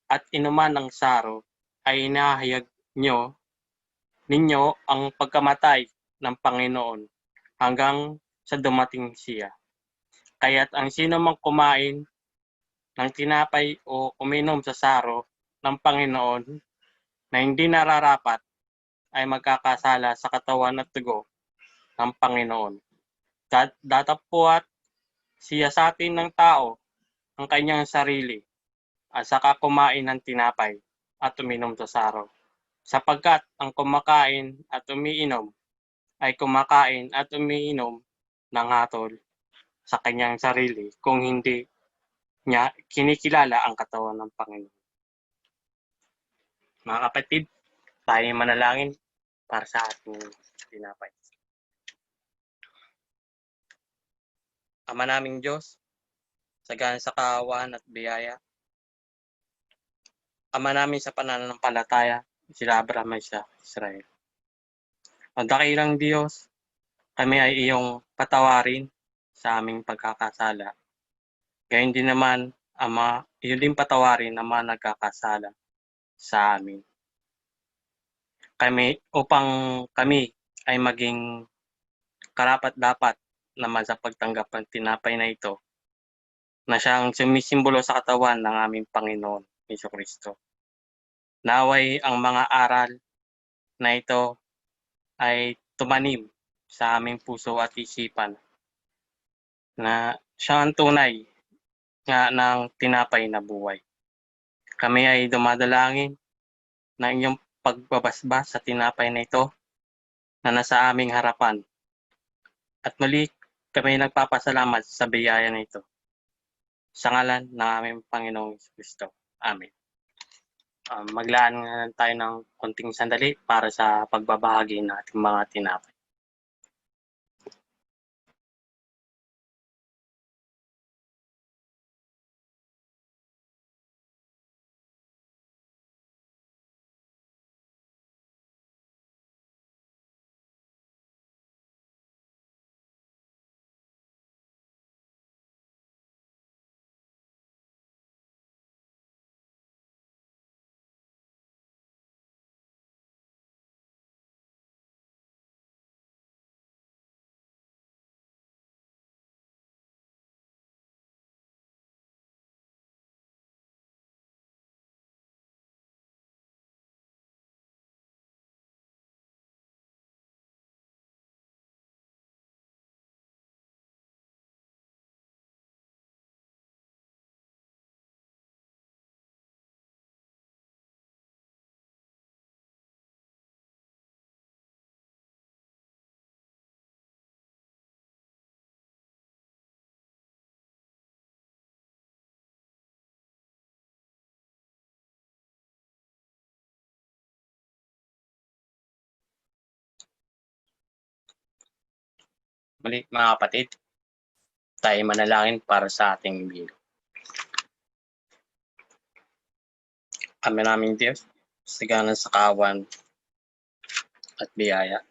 at inuman ng saro, ay inahayag ninyo ang pagkamatay ng Panginoon hanggang sa dumating siya. Kaya't ang sino mang kumain ng tinapay o uminom sa saro ng Panginoon na hindi nararapat, ay magkakasala sa katawan at dugo ng Panginoon. Datapwat siya sa atin ng tao ang kanyang sarili, at saka kumain ng tinapay at uminom sa saro. Sapagkat ang kumakain at umiinom ay kumakain at umiinom ng hatol sa kanyang sarili, kung hindi niya kinikilala ang katawan ng Panginoon. Mga kapatid, tayo manalangin para sa ating tinapay. Ama naming Diyos, sagana sa kaawaan at biyaya, Ama namin sa pananampalataya, sila Abraham sa Israel. Ang dakilang Diyos, kami ay iyong patawarin sa aming pagkakasala. Gayon din naman, Ama, iyo din patawarin ang mga nagkakasala sa amin. Upang kami ay maging karapat-dapat naman sa pagtanggap ng tinapay na ito, na siyang sumisimbolo sa katawan ng aming Panginoon Jesucristo. Naway ang mga aral na ito ay tumanim sa aming puso at isipan na siya ang tunay nga ng tinapay na buhay. Kami ay dumadalangin na inyong pagbabasbas sa tinapay na ito na nasa aming harapan. At muli kami nagpapasalamat sa biyaya na ito. Sa ngalan ng aming Panginoong Kristo. Amen. Maglaan nga tayo ng konting sandali para sa pagbabahagi ng ating mga tinapay. Muli mga kapatid, tayo manalangin para sa ating bino. Ama naming Diyos, siganan sa kawan at biyaya.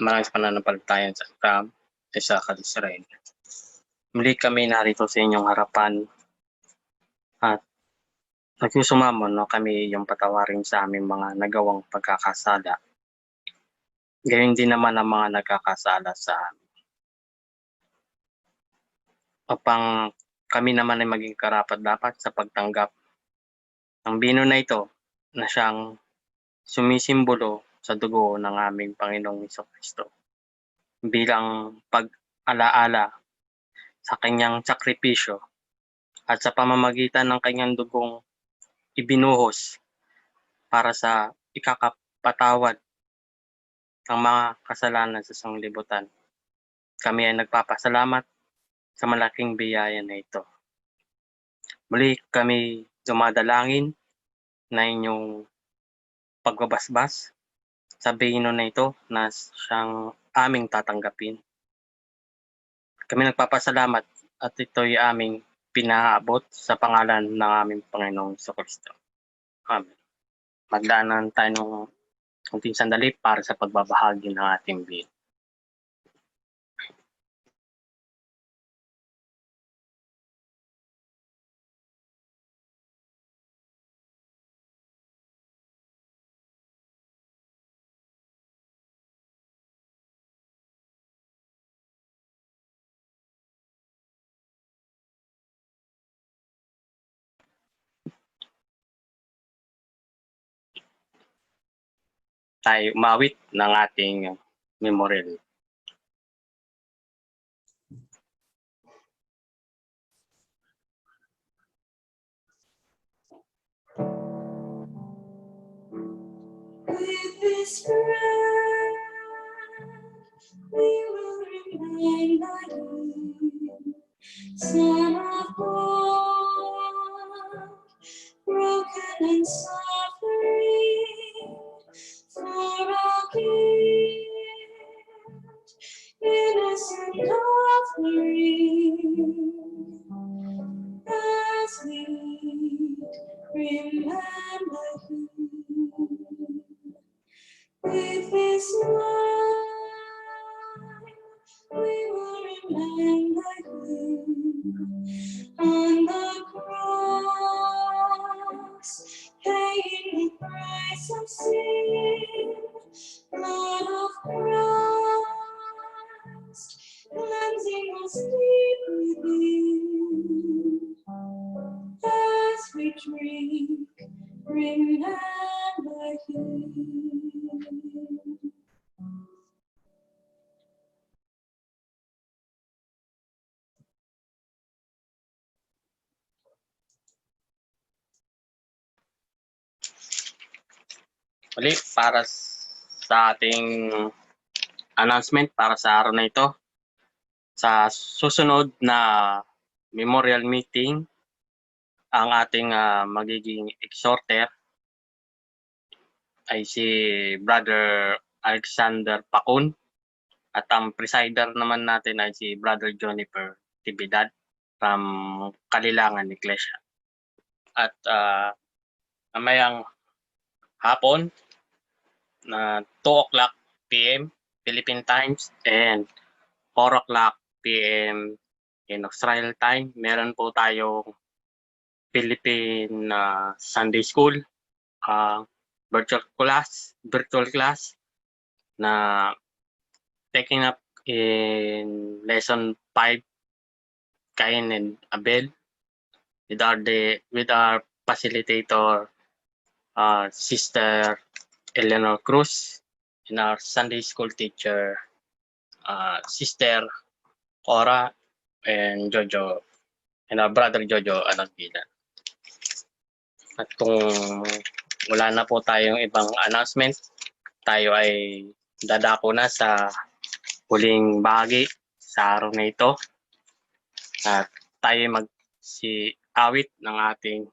Maraming pananampalataya sa Abraham at sa Israel. Muli kami narito sa inyong harapan at nagsusumamo no, kami yung patawarin sa aming mga nagawang pagkakasala. Gayon din naman ang mga nagkakasala sa amin. Upang kami naman ay maging karapat-dapat sa pagtanggap ng bino na ito na siyang sumisimbolo sa dugo ng aming Panginoong Jesucristo bilang pag-alaala sa kanyang sakripisyo at sa pamamagitan ng kanyang dugong ibinuhos para sa ikakapatawad ng mga kasalanan sa sanglibutan. Kami ay nagpapasalamat sa malaking biyaya na ito. Muli kami dumadalangin na inyong pagbabasbas sa bino na ito na siyang aming tatanggapin. Kami nagpapasalamat at ito'y aming pinaabot sa pangalan ng aming Panginoong Jesucristo. Amen. Magdaanan tayo ng kunting sandali para sa pagbabahagi ng ating bino. Tayo umawit ng ating memorial. With this breath, we will remain like you, Son of God, broken and suffering for our guilt, innocent offering, as we remember you. With this wine, we will remain like you. On the cross, paying the price of sin, blood of Christ, cleansing us deep within. drink, remember him. Muli, para sa ating announcement para sa araw na ito, sa susunod na memorial meeting, ang ating magiging exhorter ay si Brother Alexander Pacun at ang presider naman natin ay si Brother Joniper Tibidad from Kalilangan Iglesia. At mamayang hapon na 2 o'clock p.m. Philippine times and 4 o'clock p.m. in Australian time, meron po tayong Philippine Sunday School virtual class na taking up in lesson 5, Cain and Abel, with our facilitator, Sister Eleanor Cruz, and our Sunday school teacher, Sister Cora and Jojo, and our brother Jojo Anagbilan. At kung wala na po tayong ibang announcement, tayo ay dadako na sa huling bahagi sa araw na ito. At tayo mag-awit ng ating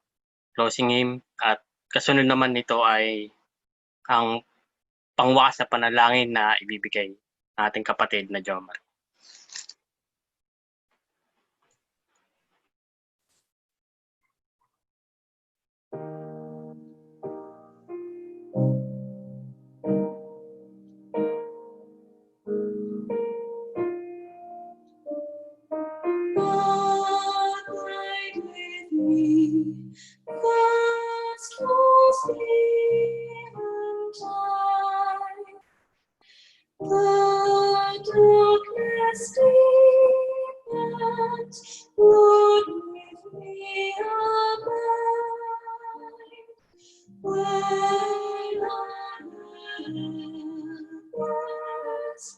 closing hymn, at kasunod naman nito ay ang pangwakas na panalangin na ibibigay ng ating kapatid na Jomar. Abide with me, fast closely and time. The darkness deepens, Lord, with me abide. When others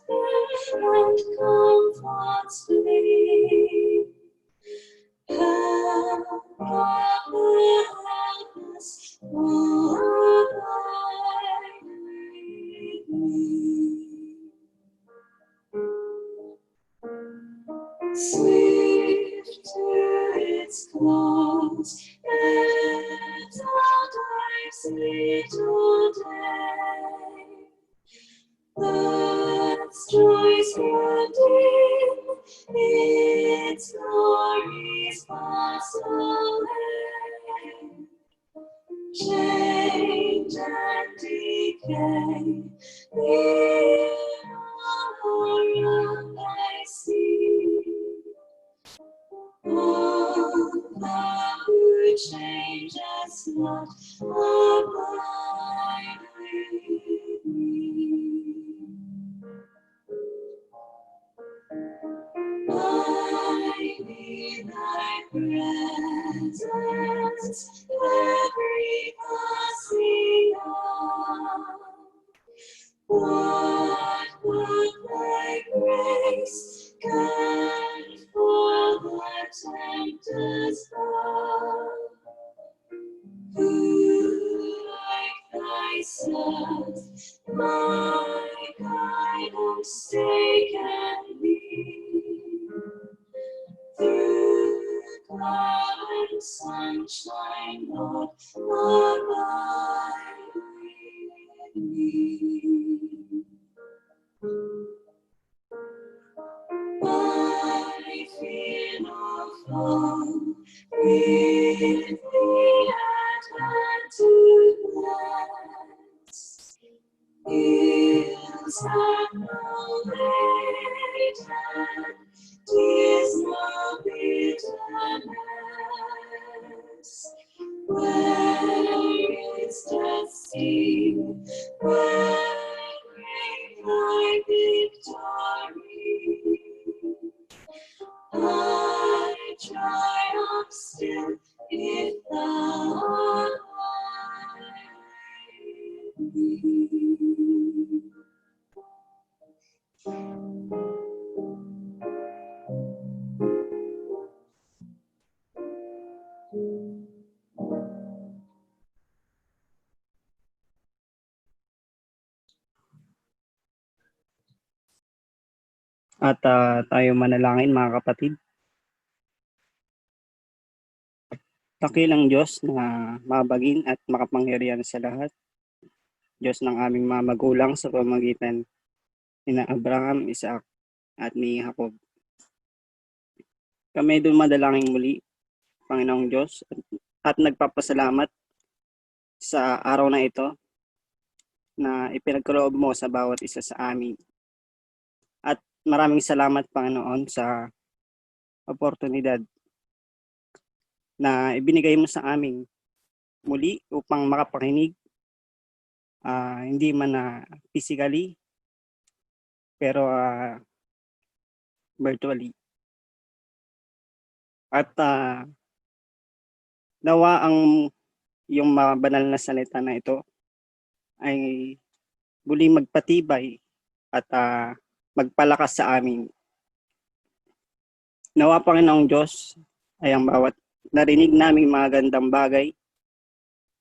and comforts flee, help us who abide with me. Swift to its close, and all life's little day. Earth's joys would dim, its glories pass away. Change and decay, here all around I see. Oh, thou who changes not, abide with me. I need thy presence every passing hour. What would thy grace can for the tempter's love? Who like thyself, my guide and stay can be? Through cloud and sunshine, Lord, abide with me. I fear no foe, with thee at hand to bless. Ills have no weight, and tears no bitterness. Where is death's sting? Where great thy victory? I triumph still if thou art with me. At tayo manalangin mga kapatid. Dakilang Diyos na mabagin at makapangyarihan sa lahat. Diyos ng aming mga magulang sa pamamagitan ni Abraham, Isaac at ni Jacob. Kami doon madalangin muli, Panginoong Diyos, at nagpapasalamat sa araw na ito na ipinagkaloob mo sa bawat isa sa amin. At maraming salamat, Panginoon, sa oportunidad na ibinigay mo sa amin muli upang makapakinig, hindi man na physically, pero virtually. At nawa ang yung mga banal na salita na ito ay muli magpatibay at magpalakas sa amin. Nawa, Panginoong Diyos, ay ang bawat narinig naming mga gandang bagay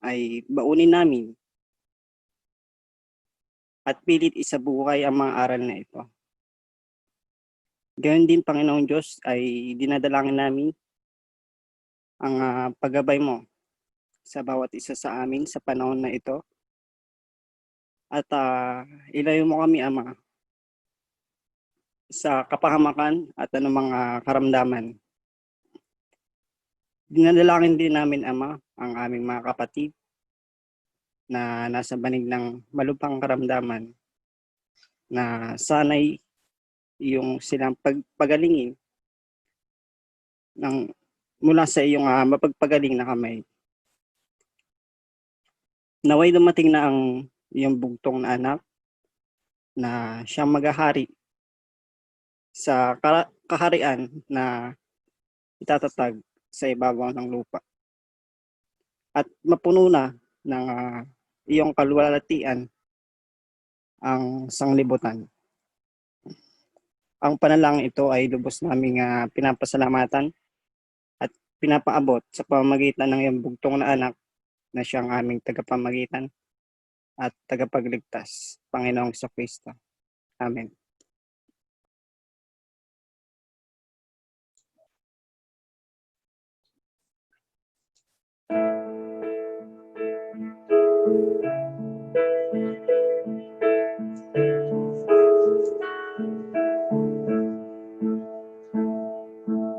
ay baunin namin at pilit isabuhay ang mga aral na ito. Gayon din, Panginoong Diyos, ay dinadalangin namin ang paggabay mo sa bawat isa sa amin sa panahon na ito. At ilayo mo kami, Ama, sa kapahamakan at anumang karamdaman. Dinadalangin din namin, Ama, ang aming mga kapatid na nasa banig ng malupang karamdaman na sanay yung silang pagpagalingin mula sa iyong mapagpagaling na kamay. Naway dumating na ang iyong bugtong na anak na siyang maghahari sa kaharian na itatatag sa ibabaw ng lupa. At mapuno na ng iyong kaluwalhatian ang sanglibutan. Ang panalangin ito ay lubos naming pinapasalamatan at pinapaabot sa pamamagitan ng iyong bugtong na anak na siyang aming tagapamagitan at tagapagligtas, Panginoong Kristo. Amen.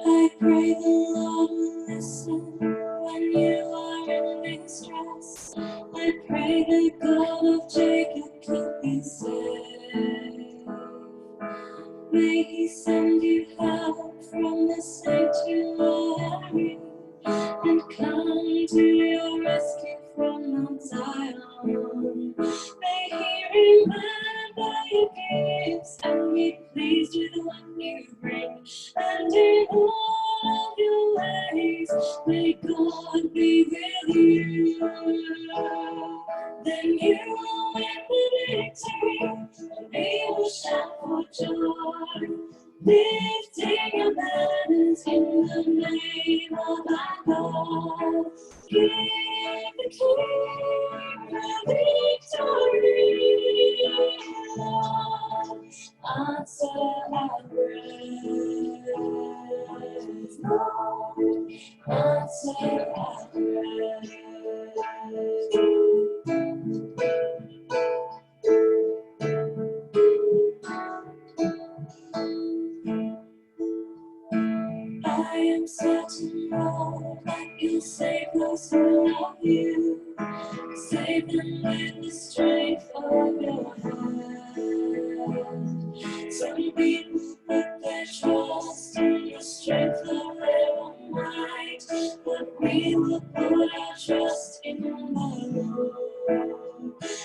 I pray the Lord will listen when you are in distress. I pray the God of Jacob keep you safe. May He send you help from the sanctuary and come to your rescue from Mount Zion. May He remember your gifts and be pleased with what you bring. And in all of your ways, may God be with you. Then you will win the victory, and we will shout for joy, lifting your banners in the name of our God. Give the King the victory, Lord. Answer our prayers, Lord. Answer our prayers. I am certain, Lord, that you'll save those who love you. Save them with the strength of your hand. Some people put their trust in the strength of their own might, but we will put our trust in the Lord.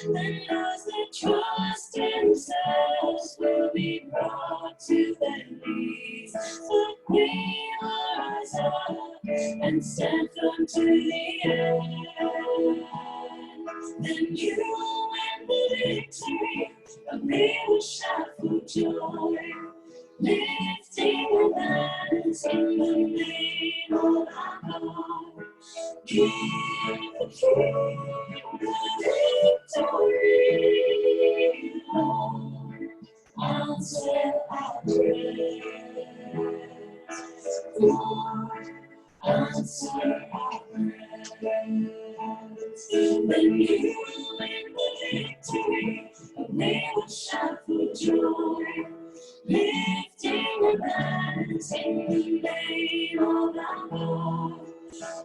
Then those that trust in themselves will be brought to their knees. But we will rise up and stand firm to the end. Then you will win the victory, and we will shout for joy, lifting our hands in the name of our God. Give the King the victory, Lord. Answer our prayers, Lord. Answer our prayers. When you win the victory, and we will shout for joy, lifting our hands in the name of our God.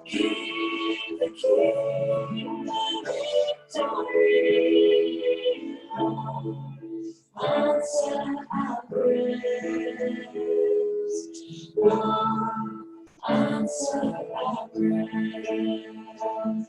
Give the King the victory, Lord. Answer our prayers, Lord. Answer our prayers.